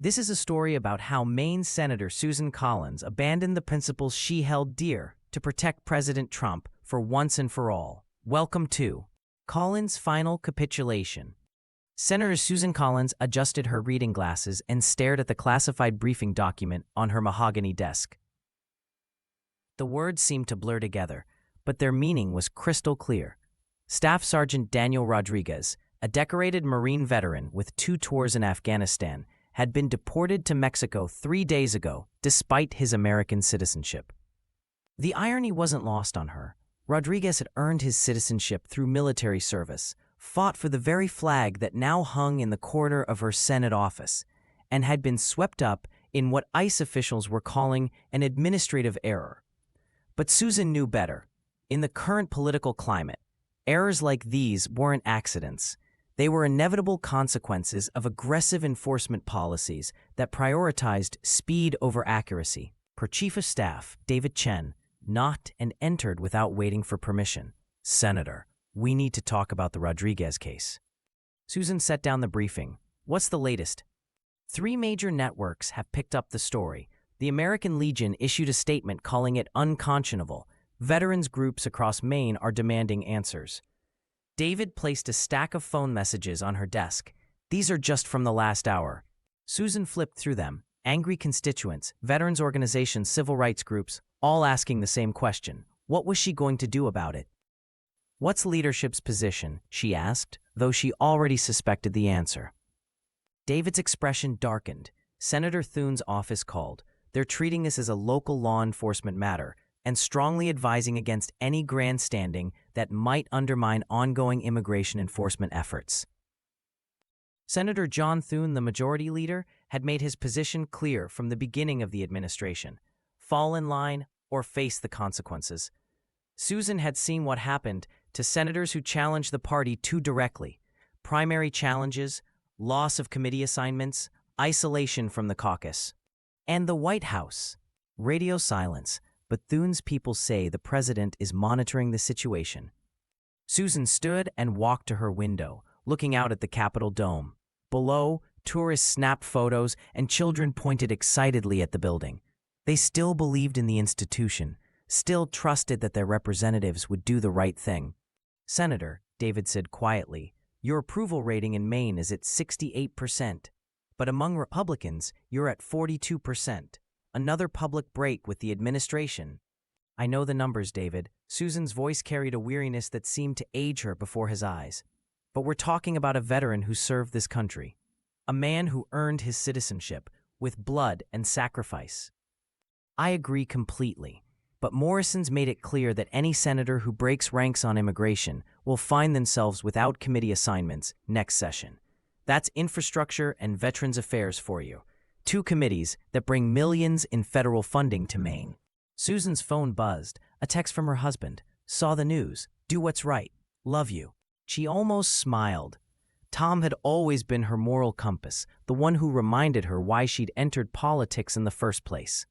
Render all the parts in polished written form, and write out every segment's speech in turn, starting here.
This is a story about how Maine Senator Susan Collins abandoned the principles she held dear to protect President Trump for once and for all. Welcome to Collins' Final Capitulation. Senator Susan Collins adjusted her reading glasses and stared at the classified briefing document on her mahogany desk. The words seemed to blur together, but their meaning was crystal clear. Staff Sergeant Daniel Rodriguez, a decorated Marine veteran with 2 tours in Afghanistan, had been deported to Mexico 3 days ago, despite his American citizenship. The irony wasn't lost on her. Rodriguez had earned his citizenship through military service, fought for the very flag that now hung in the corridor of her Senate office, and had been swept up in what ICE officials were calling an administrative error. But Susan knew better. In the current political climate, errors like these weren't accidents. They were inevitable consequences of aggressive enforcement policies that prioritized speed over accuracy. Her Chief of Staff, David Chen, knocked and entered without waiting for permission. "Senator, we need to talk about the Rodriguez case." Susan set down the briefing. "What's the latest?" 3 major networks have picked up the story. The American Legion issued a statement calling it unconscionable. Veterans groups across Maine are demanding answers. David placed a stack of phone messages on her desk. "These are just from the last hour." Susan flipped through them. Angry constituents, veterans organizations, civil rights groups, all asking the same question. What was she going to do about it? "What's leadership's position?" she asked, though she already suspected the answer. David's expression darkened. "Senator Thune's office called. They're treating this as a local law enforcement matter and strongly advising against any grandstanding that might undermine ongoing immigration enforcement efforts." Senator John Thune, the majority leader, had made his position clear from the beginning of the administration. Fall in line or face the consequences. Susan had seen what happened to senators who challenged the party too directly. Primary challenges, loss of committee assignments, isolation from the caucus. And the White House. Radio silence. But Thune's people say the president is monitoring the situation. Susan stood and walked to her window, looking out at the Capitol dome. Below, tourists snapped photos and children pointed excitedly at the building. They still believed in the institution, still trusted that their representatives would do the right thing. "Senator," David said quietly, "your approval rating in Maine is at 68%. But among Republicans, you're at 42%. Another public break with the administration." "I know the numbers, David." Susan's voice carried a weariness that seemed to age her before his eyes. "But we're talking about a veteran who served this country. A man who earned his citizenship with blood and sacrifice." "I agree completely. But Morrison's made it clear that any senator who breaks ranks on immigration will find themselves without committee assignments next session. That's infrastructure and veterans affairs for you. 2 committees that bring millions in federal funding to Maine." Susan's phone buzzed. A text from her husband. "Saw the news. Do what's right. Love you." She almost smiled. Tom had always been her moral compass, the one who reminded her why she'd entered politics in the first place.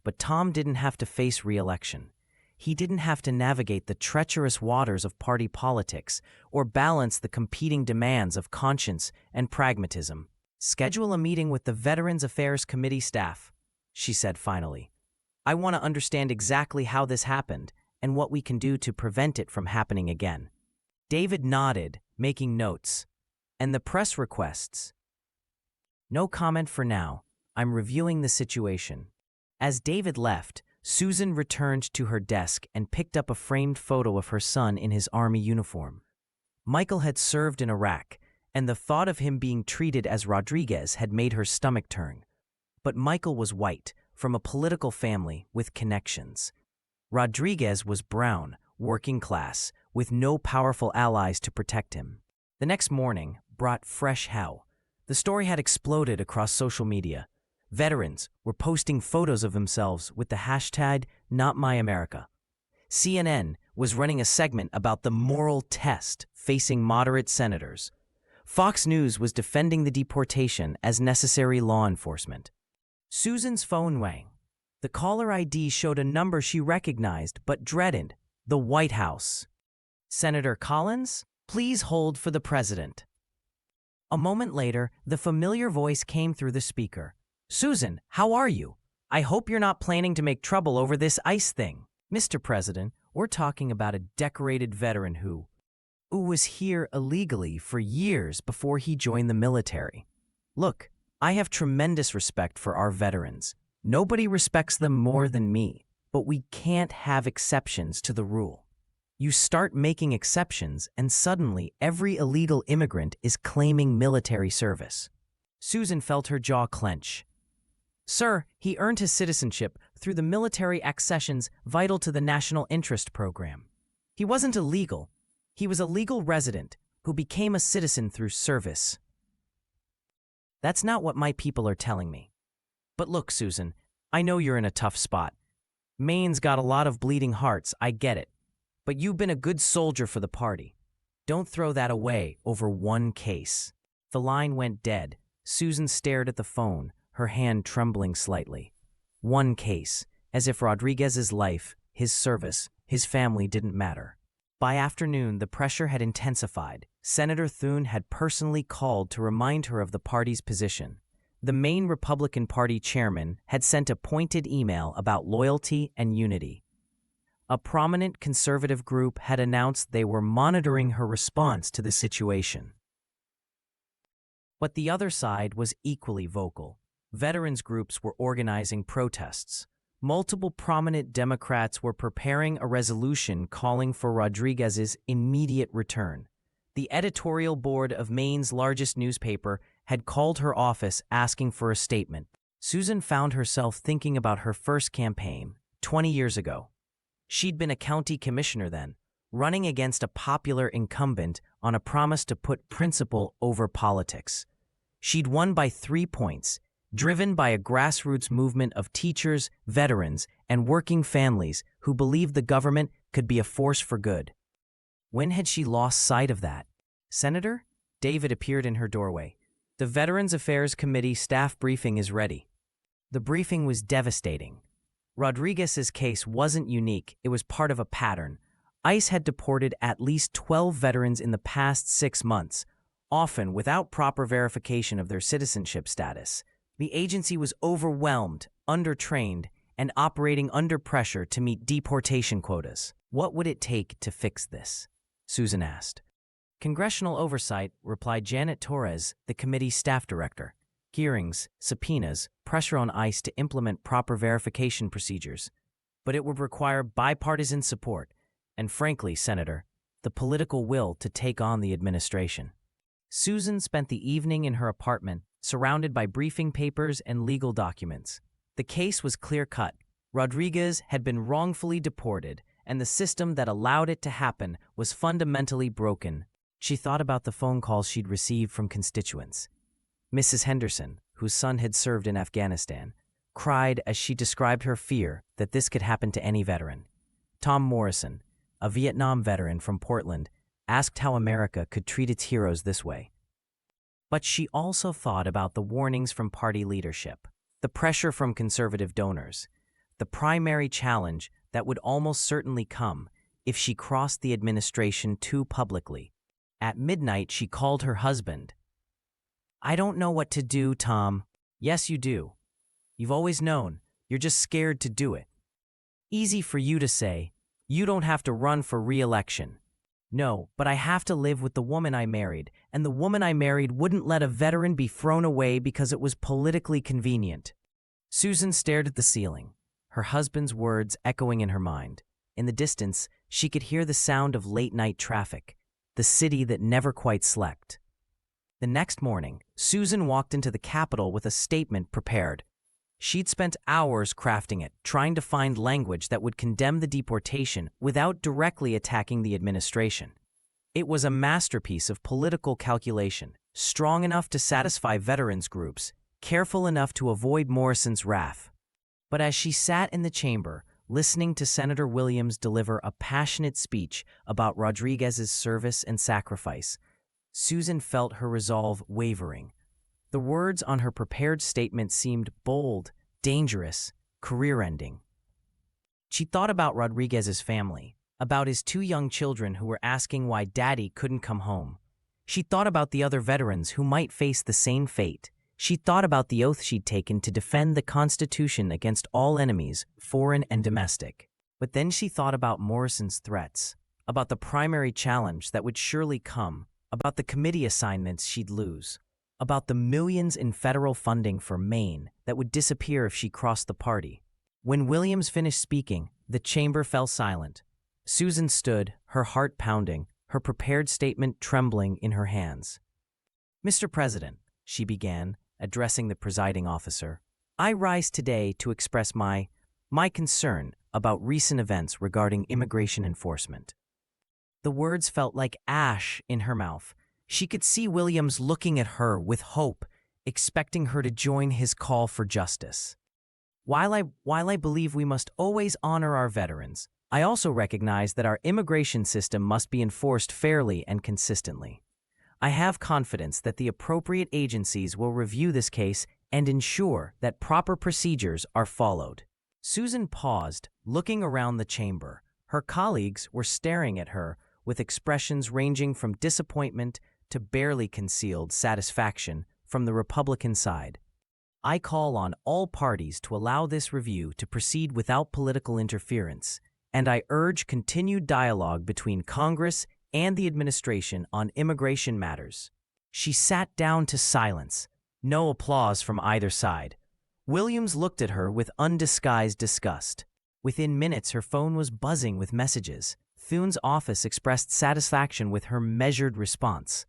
But Tom didn't have to face re-election. He didn't have to navigate the treacherous waters of party politics or balance the competing demands of conscience and pragmatism. "Schedule a meeting with the Veterans Affairs Committee staff," she said finally. "I want to understand exactly how this happened and what we can do to prevent it from happening again." David nodded, making notes. "And the press requests?" "No comment for now. I'm reviewing the situation." As David left, Susan returned to her desk and picked up a framed photo of her son in his Army uniform. Michael had served in Iraq, and the thought of him being treated as Rodriguez had made her stomach turn. But Michael was white, from a political family with connections. Rodriguez was brown, working class, with no powerful allies to protect him. The next morning brought fresh hell. The story had exploded across social media. Veterans were posting photos of themselves with the hashtag #NotMyAmerica. CNN was running a segment about the moral test facing moderate senators. Fox News was defending the deportation as necessary law enforcement. Susan's phone rang. The caller ID showed a number she recognized but dreaded: the White House. "Senator Collins, please hold for the president." A moment later, the familiar voice came through the speaker. "Susan, how are you? I hope you're not planning to make trouble over this ICE thing." "Mr. President, we're talking about a decorated veteran who was here illegally for years before he joined the military. Look, I have tremendous respect for our veterans. Nobody respects them more than me, but we can't have exceptions to the rule. You start making exceptions, and suddenly every illegal immigrant is claiming military service." Susan felt her jaw clench. "Sir, he earned his citizenship through the military accessions vital to the National Interest Program. He wasn't illegal. He was a legal resident who became a citizen through service." "That's not what my people are telling me. But look, Susan, I know you're in a tough spot. Maine's got a lot of bleeding hearts, I get it. But you've been a good soldier for the party. Don't throw that away over one case." The line went dead. Susan stared at the phone, her hand trembling slightly. One case, as if Rodriguez's life, his service, his family didn't matter. By afternoon, the pressure had intensified. Senator Thune had personally called to remind her of the party's position. The Maine Republican Party chairman had sent a pointed email about loyalty and unity. A prominent conservative group had announced they were monitoring her response to the situation. But the other side was equally vocal. Veterans groups were organizing protests. Multiple prominent Democrats were preparing a resolution calling for Rodriguez's immediate return. The editorial board of Maine's largest newspaper had called her office asking for a statement. Susan found herself thinking about her first campaign, 20 years ago. She'd been a county commissioner then, running against a popular incumbent on a promise to put principle over politics. She'd won by 3 points, driven by a grassroots movement of teachers, veterans, and working families who believed the government could be a force for good. When had she lost sight of that? "Senator?" David appeared in her doorway. "The Veterans Affairs Committee staff briefing is ready." The briefing was devastating. Rodriguez's case wasn't unique, it was part of a pattern. ICE had deported at least 12 veterans in the past 6 months, often without proper verification of their citizenship status. The agency was overwhelmed, undertrained, and operating under pressure to meet deportation quotas. "What would it take to fix this?" Susan asked. "Congressional oversight," replied Janet Torres, the committee's staff director. "Hearings, subpoenas, pressure on ICE to implement proper verification procedures. But it would require bipartisan support, and frankly, Senator, the political will to take on the administration." Susan spent the evening in her apartment, surrounded by briefing papers and legal documents. The case was clear-cut. Rodriguez had been wrongfully deported, and the system that allowed it to happen was fundamentally broken. She thought about the phone calls she'd received from constituents. Mrs. Henderson, whose son had served in Afghanistan, cried as she described her fear that this could happen to any veteran. Tom Morrison, a Vietnam veteran from Portland, asked how America could treat its heroes this way. But she also thought about the warnings from party leadership, the pressure from conservative donors, the primary challenge that would almost certainly come if she crossed the administration too publicly. At midnight, she called her husband. "I don't know what to do, Tom." "Yes, you do. You've always known. You're just scared to do it. Easy for you to say. You don't have to run for re-election." "No, but I have to live with the woman I married, and the woman I married wouldn't let a veteran be thrown away because it was politically convenient." Susan stared at the ceiling, her husband's words echoing in her mind. In the distance, she could hear the sound of late-night traffic, the city that never quite slept. The next morning, Susan walked into the Capitol with a statement prepared. She'd spent hours crafting it, trying to find language that would condemn the deportation without directly attacking the administration. It was a masterpiece of political calculation, strong enough to satisfy veterans groups, careful enough to avoid Morrison's wrath. But as she sat in the chamber, listening to Senator Williams deliver a passionate speech about Rodriguez's service and sacrifice, Susan felt her resolve wavering. The words on her prepared statement seemed bold, dangerous, career-ending. She thought about Rodriguez's family, about his 2 young children who were asking why Daddy couldn't come home. She thought about the other veterans who might face the same fate. She thought about the oath she'd taken to defend the Constitution against all enemies, foreign and domestic. But then she thought about Morrison's threats, about the primary challenge that would surely come, about the committee assignments she'd lose, about the millions in federal funding for Maine that would disappear if she crossed the party. When Williams finished speaking, the chamber fell silent. Susan stood, her heart pounding, her prepared statement trembling in her hands. "Mr. President," she began, addressing the presiding officer, "I rise today to express my concern about recent events regarding immigration enforcement." The words felt like ash in her mouth. She could see Williams looking at her with hope, expecting her to join his call for justice. While I believe we must always honor our veterans, I also recognize that our immigration system must be enforced fairly and consistently. I have confidence that the appropriate agencies will review this case and ensure that proper procedures are followed. Susan paused, looking around the chamber. Her colleagues were staring at her with expressions ranging from disappointment to barely concealed satisfaction from the Republican side. "I call on all parties to allow this review to proceed without political interference, and I urge continued dialogue between Congress and the administration on immigration matters." She sat down to silence. No applause from either side. Williams looked at her with undisguised disgust. Within minutes, her phone was buzzing with messages. Thune's office expressed satisfaction with her measured response.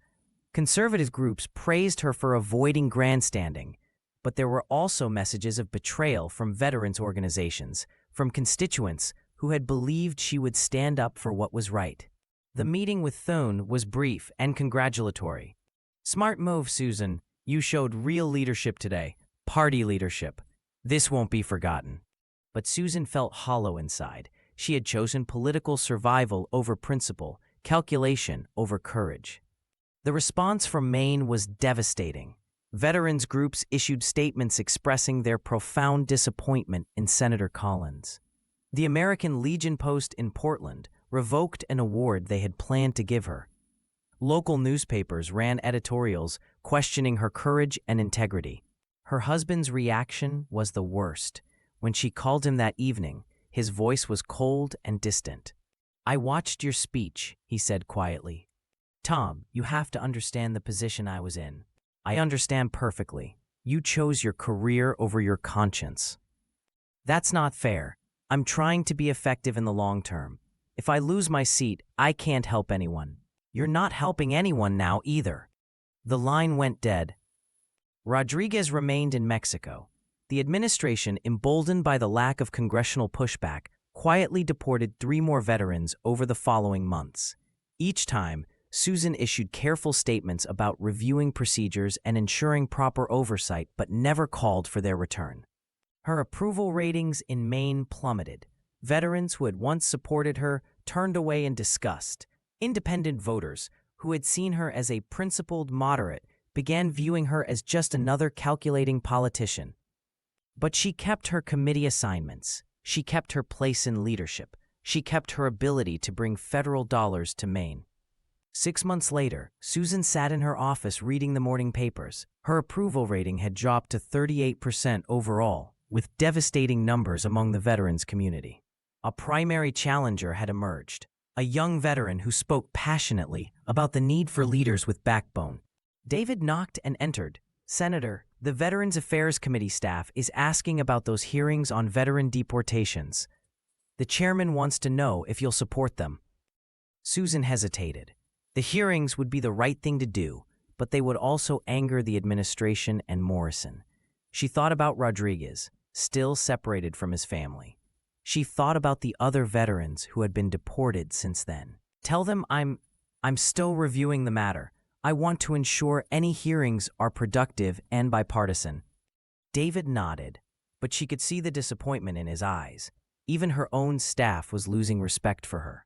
Conservative groups praised her for avoiding grandstanding, but there were also messages of betrayal from veterans organizations, from constituents who had believed she would stand up for what was right. The meeting with Thune was brief and congratulatory. "Smart move, Susan. You showed real leadership today. Party leadership. This won't be forgotten." But Susan felt hollow inside. She had chosen political survival over principle, calculation over courage. The response from Maine was devastating. Veterans groups issued statements expressing their profound disappointment in Senator Collins. The American Legion Post in Portland revoked an award they had planned to give her. Local newspapers ran editorials questioning her courage and integrity. Her husband's reaction was the worst. When she called him that evening, his voice was cold and distant. "I watched your speech," he said quietly. "Tom, you have to understand the position I was in. I understand perfectly. You chose your career over your conscience. That's not fair. I'm trying to be effective in the long term. If I lose my seat, I can't help anyone. You're not helping anyone now either." The line went dead. Rodriguez remained in Mexico. The administration, emboldened by the lack of congressional pushback, quietly deported 3 more veterans over the following months. Each time, Susan issued careful statements about reviewing procedures and ensuring proper oversight, but never called for their return. Her approval ratings in Maine plummeted. Veterans who had once supported her turned away in disgust. Independent voters, who had seen her as a principled moderate, began viewing her as just another calculating politician. But she kept her committee assignments. She kept her place in leadership. She kept her ability to bring federal dollars to Maine. 6 months later, Susan sat in her office reading the morning papers. Her approval rating had dropped to 38% overall, with devastating numbers among the veterans community. A primary challenger had emerged, a young veteran who spoke passionately about the need for leaders with backbone. David knocked and entered. "Senator, the Veterans Affairs Committee staff is asking about those hearings on veteran deportations. The chairman wants to know if you'll support them." Susan hesitated. The hearings would be the right thing to do, but they would also anger the administration and Morrison. She thought about Rodriguez, still separated from his family. She thought about the other veterans who had been deported since then. "Tell them I'm still reviewing the matter. I want to ensure any hearings are productive and bipartisan." David nodded, but she could see the disappointment in his eyes. Even her own staff was losing respect for her.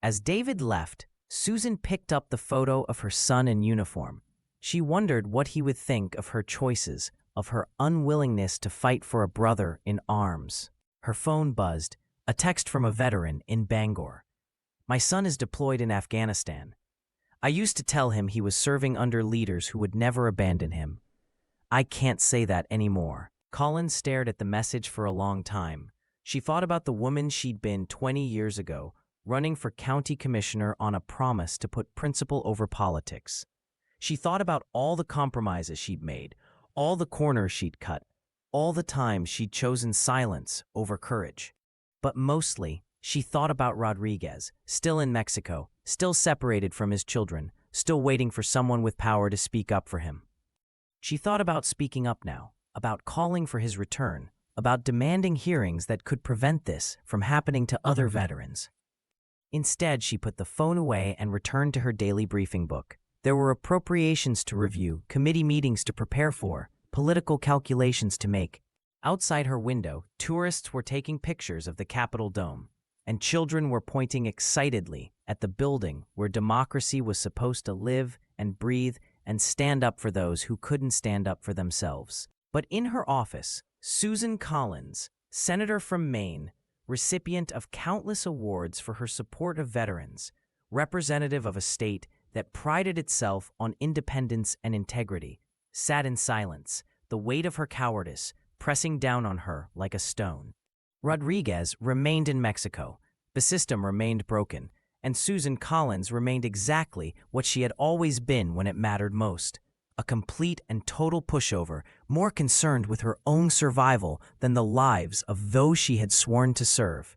As David left, Susan picked up the photo of her son in uniform. She wondered what he would think of her choices, of her unwillingness to fight for a brother in arms. Her phone buzzed, a text from a veteran in Bangor. "My son is deployed in Afghanistan. I used to tell him he was serving under leaders who would never abandon him. I can't say that anymore. Collins stared at the message for a long time. She thought about the woman she'd been 20 years ago, running for county commissioner on a promise to put principle over politics. She thought about all the compromises she'd made, all the corners she'd cut, all the times she'd chosen silence over courage. But mostly, she thought about Rodriguez, still in Mexico, still separated from his children, still waiting for someone with power to speak up for him. She thought about speaking up now, about calling for his return, about demanding hearings that could prevent this from happening to other veterans. Instead, she put the phone away and returned to her daily briefing book. There were appropriations to review, committee meetings to prepare for, political calculations to make. Outside her window, tourists were taking pictures of the Capitol dome, and children were pointing excitedly at the building where democracy was supposed to live and breathe and stand up for those who couldn't stand up for themselves. But in her office, Susan Collins, senator from Maine, recipient of countless awards for her support of veterans, representative of a state that prided itself on independence and integrity, sat in silence, the weight of her cowardice pressing down on her like a stone. Rodriguez remained in Mexico, the system remained broken, and Susan Collins remained exactly what she had always been when it mattered most, a complete and total pushover, more concerned with her own survival than the lives of those she had sworn to serve.